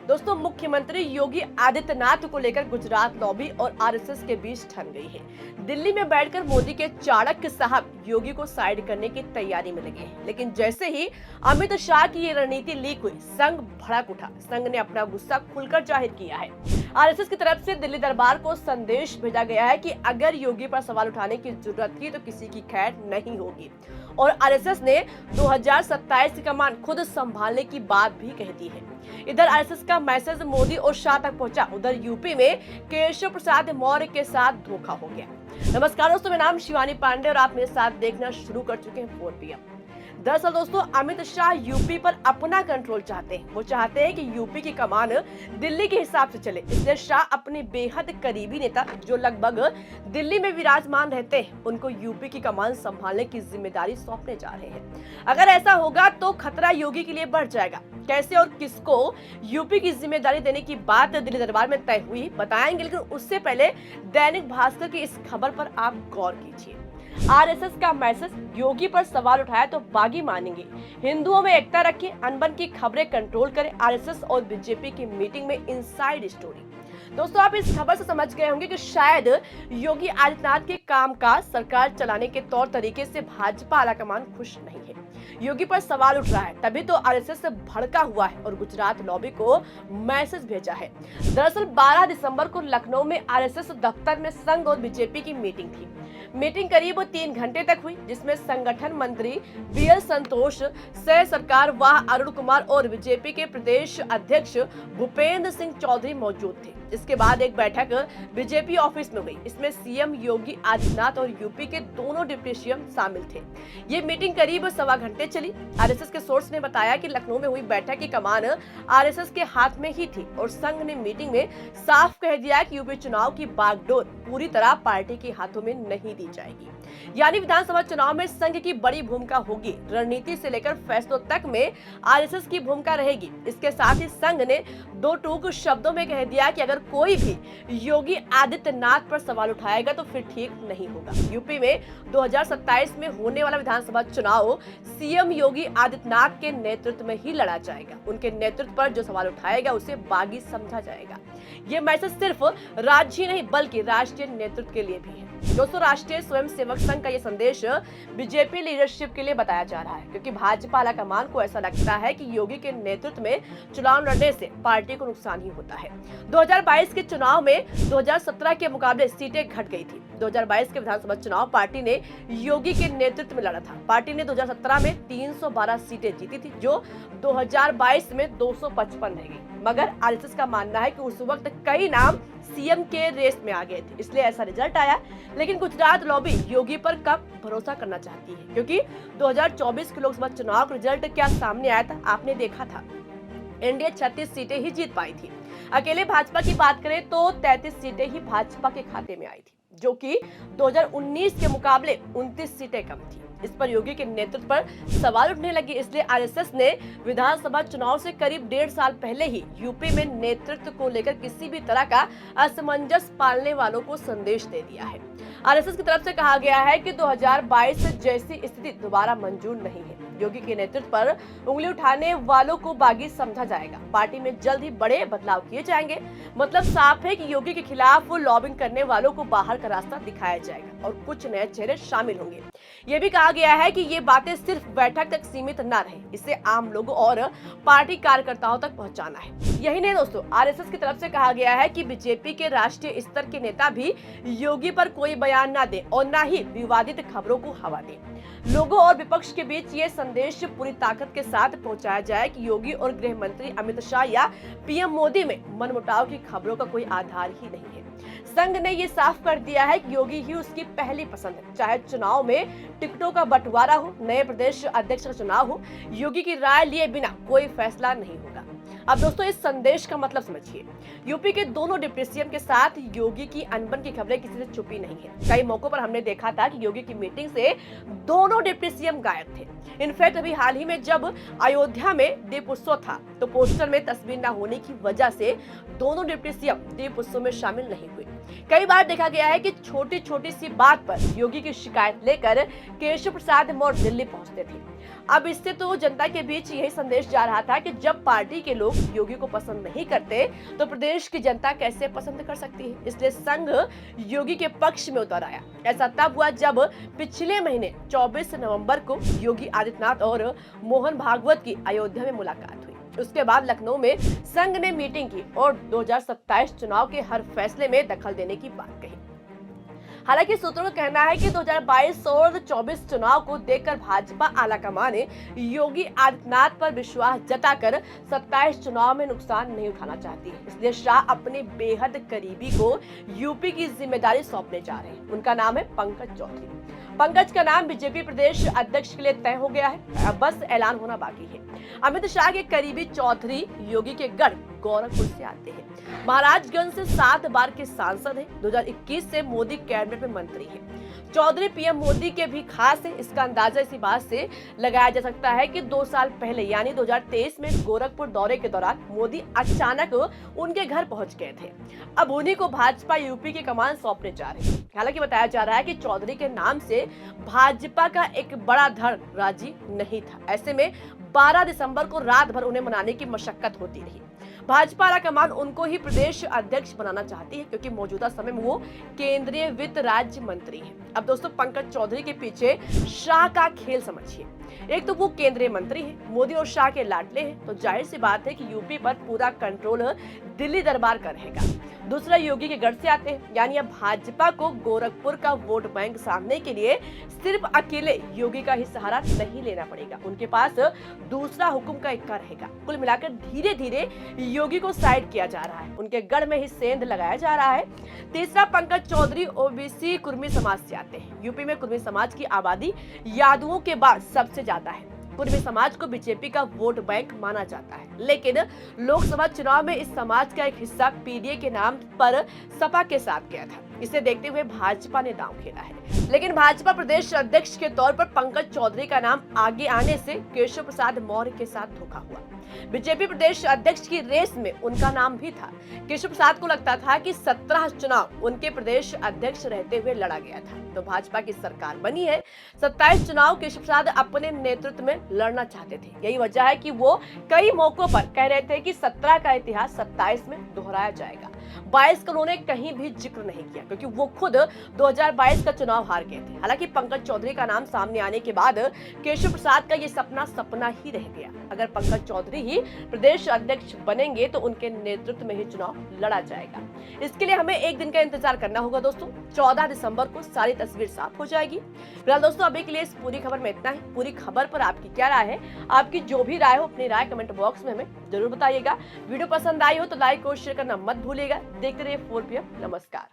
दोस्तों, मुख्यमंत्री योगी आदित्यनाथ को लेकर गुजरात लॉबी और आरएसएस के बीच ठन गई है। दिल्ली में बैठकर मोदी के चाणक्य साहब योगी को साइड करने की तैयारी में लगे हैं। लेकिन जैसे ही अमित शाह की ये रणनीति लीक हुई, संघ भड़क उठा। संघ ने अपना गुस्सा खुलकर जाहिर किया है। आरएसएस की तरफ से दिल्ली दरबार को संदेश भेजा गया है कि अगर योगी पर सवाल उठाने की जरूरत थी तो किसी की खैर नहीं होगी। और आरएसएस ने 2027 की कमान खुद संभालने की बात भी कह दी है। इधर आरएसएस का मैसेज मोदी और शाह तक पहुंचा, उधर यूपी में केशव प्रसाद मौर्य के साथ धोखा हो गया। नमस्कार दोस्तों, मेरा नाम शिवानी पांडे और आप मेरे साथ देखना शुरू कर चुके हैं 4 PM। दरअसल दोस्तों, अमित शाह यूपी पर अपना कंट्रोल चाहते हैं। वो चाहते हैं कि यूपी की कमान दिल्ली के हिसाब से चले। इसलिए शाह अपने बेहद करीबी नेता जो लगभग दिल्ली में विराजमान रहते हैं, उनको यूपी की कमान संभालने की जिम्मेदारी सौंपने जा रहे हैं। अगर ऐसा होगा तो खतरा योगी के लिए बढ़ जाएगा। कैसे और किसको यूपी की जिम्मेदारी देने की बात दिल्ली दरबार में तय हुई, बताएंगे। लेकिन उससे पहले दैनिक भास्कर की इस खबर पर आप गौर कीजिए। आरएसएस का मैसेज, योगी पर सवाल उठाया तो बागी मानेंगे। हिंदुओं में एकता रखें, अनबन की खबरें कंट्रोल करें। आरएसएस और बीजेपी की मीटिंग में इनसाइड स्टोरी। दोस्तों, आप इस खबर से समझ गए होंगे कि शायद योगी आदित्यनाथ के कामकाज, सरकार चलाने के तौर तरीके से भाजपा आलाकमान खुश नहीं है। योगी पर सवाल उठ रहा है, तभी तो आरएसएस से भड़का हुआ है और गुजरात लॉबी को मैसेज भेजा है। दरअसल 12 दिसंबर को लखनऊ में आरएसएस दफ्तर में संघ और बीजेपी की मीटिंग थी। मीटिंग करीब 3 घंटे तक हुई, जिसमें संगठन मंत्री बीएल संतोष, सह सरकार वाह अरुण कुमार और बीजेपी के प्रदेश अध्यक्ष भूपेंद्र सिंह चौधरी मौजूद थे। इसके बाद एक बैठक बीजेपी ऑफिस में हुई। इसमें सीएम योगी आदित्यनाथ और यूपी के दोनों डिप्टी सीएम शामिल थे। ये मीटिंग करीब 1.25 घंटे चली। आरएसएस के सोर्स ने बताया कि लखनऊ में हुई बैठक की कमान आरएसएस के हाथ में ही थी और संघ ने मीटिंग में साफ कह दिया कि यूपी चुनाव की बागडोर पूरी तरह पार्टी के हाथों में नहीं दी जाएगी। यानी विधानसभा चुनाव में संघ की बड़ी भूमिका होगी। रणनीति से लेकर फैसलों तक में आरएसएस की भूमिका रहेगी। इसके साथ ही संघ ने 2 टूक शब्दों में कह दिया कि अगर कोई भी योगी आदित्यनाथ पर सवाल उठाएगा तो फिर ठीक नहीं होगा। यूपी में 2027 में होने वाला विधानसभा चुनाव सीएम योगी आदित्यनाथ के नेतृत्व में ही लड़ा जाएगा। उनके नेतृत्व पर जो सवाल उठाएगा उसे बागी समझा जाएगा। ये मैसेज सिर्फ राज्य ही नहीं बल्कि राष्ट्रीय नेतृत्व के लिए भी है। दोस्तों, राष्ट्रीय स्वयंसेवक संघ का ये संदेश बीजेपी लीडरशिप के लिए बताया जा रहा है, क्योंकि भाजपा आलाकमान को ऐसा लगता है कि योगी के नेतृत्व में चुनाव लड़ने से पार्टी को नुकसान ही होता है। 2022 के चुनाव में 2017 के मुकाबले सीटें घट गई थी। 2022 के विधानसभा चुनाव पार्टी ने योगी के नेतृत्व में लड़ा था। पार्टी ने 2017 में 312 सीटें जीती थी, जो 2022 में 255 रह गई। मगर आरएसएस का मानना है कि उस वक्त कई नाम सीएम के रेस में आ गए थे, इसलिए ऐसा रिजल्ट आया। लेकिन गुजरात लॉबी योगी पर कब भरोसा करना चाहती है, क्योंकि 2024 के लोकसभा चुनाव का रिजल्ट क्या सामने आया था, आपने देखा था। एनडीए 36 सीटें ही जीत पाई थी। अकेले भाजपा की बात करें तो 33 सीटें ही भाजपा के खाते में आई थी, जो कि 2019 के मुकाबले 29 सीटें कम थी। इस पर योगी के नेतृत्व पर सवाल उठने लगे। इसलिए आरएसएस ने विधानसभा चुनाव से करीब 1.5 साल पहले ही यूपी में नेतृत्व को लेकर किसी भी तरह का असमंजस पालने वालों को संदेश दे दिया है। आरएसएस की तरफ से कहा गया है कि 2022 जैसी स्थिति दोबारा मंजूर नहीं है। योगी के नेतृत्व पर उंगली उठाने वालों को बागी समझा जाएगा। पार्टी में जल्द ही बड़े बदलाव किए जाएंगे। मतलब साफ है कि योगी के खिलाफ लॉबिंग करने वालों को बाहर का रास्ता दिखाया जाएगा और कुछ नए चेहरे शामिल होंगे। ये भी कहा गया है कि ये बातें सिर्फ बैठक तक सीमित न रहे, इसे आम लोगों और पार्टी कार्यकर्ताओं तक पहुंचाना है। यही नहीं दोस्तों, आरएसएस की तरफ से कहा गया है कि बीजेपी के राष्ट्रीय स्तर के नेता भी योगी पर कोई बयान न दे और न ही विवादित खबरों को हवा दे। लोगों और विपक्ष के बीच ये संदेश पूरी ताकत के साथ पहुंचाया जाए कि योगी और गृह मंत्री अमित शाह या पीएम मोदी में मनमुटाव की खबरों का कोई आधार ही नहीं है। संघ ने ये साफ कर दिया है कि योगी ही उसकी पहली पसंद है। चाहे चुनाव में टिकटों का बंटवारा हो, नए प्रदेश अध्यक्ष का चुनाव हो, योगी की राय लिए बिना कोई फैसला नहीं होगा। अब दोस्तों, इस संदेश का मतलब समझिए। यूपी के दोनों डिप्टी सीएम के साथ योगी की अनबन की खबरें किसी से छुपी नहीं है। कई मौकों पर हमने देखा था कि योगी की मीटिंग से दोनों डिप्टी सीएम गायब थे। इनफैक्ट अभी हाल ही में जब अयोध्या में दीप उत्सव था तो पोस्टर में तस्वीर न होने की वजह से दोनों डिप्टी सीएम दीप उत्सव में शामिल नहीं हुए। कई बार देखा गया है कि छोटी छोटी सी बात पर योगी की शिकायत लेकर केशव प्रसाद मौर्य दिल्ली पहुंचते थे। अब इससे तो जनता के बीच यही संदेश जा रहा था कि जब पार्टी के लोग योगी को पसंद नहीं करते तो प्रदेश की जनता कैसे पसंद कर सकती है। इसलिए संघ योगी के पक्ष में उतर आया। ऐसा तब हुआ जब पिछले महीने 24 नवंबर को योगी आदित्यनाथ और मोहन भागवत की अयोध्या में मुलाकात हुई। उसके बाद लखनऊ में संघ ने मीटिंग की और 2027 चुनाव के हर फैसले में दखल देने की बात कही। हालांकि सूत्रों का कहना है कि 2022 और 24 चुनाव को देखकर भाजपा आलाकमान ने योगी आदित्यनाथ पर विश्वास जताकर 27 चुनाव में नुकसान नहीं उठाना चाहती है। इसलिए शाह अपने बेहद करीबी को यूपी की जिम्मेदारी सौंपने जा रहे हैं। उनका नाम है पंकज चौधरी। पंकज का नाम बीजेपी प्रदेश अध्यक्ष के लिए तय हो गया है, अब बस ऐलान होना बाकी है। अमित शाह के करीबी चौधरी योगी के गढ़ गोरखपुर से आते हैं। महाराजगंज से 7 बार के सांसद हैं। 2021 से मोदी कैबिनेट में मंत्री हैं। चौधरी पीएम मोदी के भी खास है। इसका अंदाजा इसी बात से लगाया जा सकता है कि 2 साल पहले यानी 2023 में गोरखपुर दौरे के दौरान मोदी अचानक उनके घर पहुंच गए थे। अब उन्हीं को भाजपा यूपी की कमान सौंपने जा रहे हैं। हालांकि बताया जा रहा है कि चौधरी के नाम से भाजपा का एक बड़ा धड़ राजी नहीं था। ऐसे में 12 दिसंबर को रात भर उन्हें मनाने की मशक्कत होती रही। भाजपा आलाकमान उनको ही प्रदेश अध्यक्ष बनाना चाहती है क्योंकि मौजूदा समय में वो केंद्रीय वित्त राज्य मंत्री हैं। अब दोस्तों पंकज चौधरी के पीछे शाह का खेल समझिए। एक तो वो केंद्रीय मंत्री हैं, मोदी और शाह के लाडले हैं, तो जाहिर सी बात है कि यूपी पर पूरा कंट्रोल दिल्ली दरबार का रहेगा। दूसरा योगी के गढ़ से आते हैं, यानी अब भाजपा को गोरखपुर का वोट बैंक साधने के लिए सिर्फ अकेले योगी का ही सहारा नहीं लेना पड़ेगा। उनके पास दूसरा हुक्म का इक्का रहेगा। कुल मिलाकर धीरे धीरे योगी को साइड किया जा रहा है, उनके गढ़ में ही सेंध लगाया जा रहा है। तीसरा पंकज चौधरी ओबीसी कुर्मी समाज से आते हैं। यूपी में कुर्मी समाज की आबादी यादवों के बाद सबसे ज्यादा है। कुर्मी समाज को बीजेपी का वोट बैंक माना जाता है, लेकिन लोकसभा चुनाव में इस समाज का एक हिस्सा पीडीए के नाम पर सपा के साथ गया था। इसे देखते हुए भाजपा ने दांव खेला है, लेकिन भाजपा प्रदेश अध्यक्ष के तौर पर पंकज चौधरी का नाम आगे आने से केशव प्रसाद मौर्य के साथ धोखा हुआ। बीजेपी प्रदेश अध्यक्ष की रेस में उनका नाम भी था। केशव प्रसाद को लगता था कि 17 चुनाव उनके प्रदेश अध्यक्ष रहते हुए लड़ा गया था, तो भाजपा की सरकार बनी है। 27 चुनाव केशव प्रसाद अपने नेतृत्व में लड़ना चाहते थे। यही वजह है कि वो कई मौकों पर कह रहे थे कि 17 का इतिहास 27 में दोहराया जाएगा। 22 का उन्होंने कहीं भी जिक्र नहीं किया क्योंकि वो खुद 2022 का चुनाव हार गए थे। हालांकि पंकज चौधरी का नाम सामने आने के बाद केशव प्रसाद का ये सपना ही रह गया। अगर पंकज चौधरी ही प्रदेश अध्यक्ष बनेंगे तो उनके नेतृत्व में ही चुनाव लड़ा जाएगा। इसके लिए हमें एक दिन का इंतजार करना होगा दोस्तों। 14 दिसंबर को सारी तस्वीर साफ हो जाएगी। फिलहाल दोस्तों अभी के लिए इस पूरी खबर में इतना ही। पूरी खबर पर आपकी क्या राय है? आपकी जो भी राय हो अपनी राय कमेंट बॉक्स में हमें जरूर बताइएगा। वीडियो पसंद आई हो तो लाइक और शेयर करना मत भूलिएगा। देखते रहिए 4 PM। नमस्कार।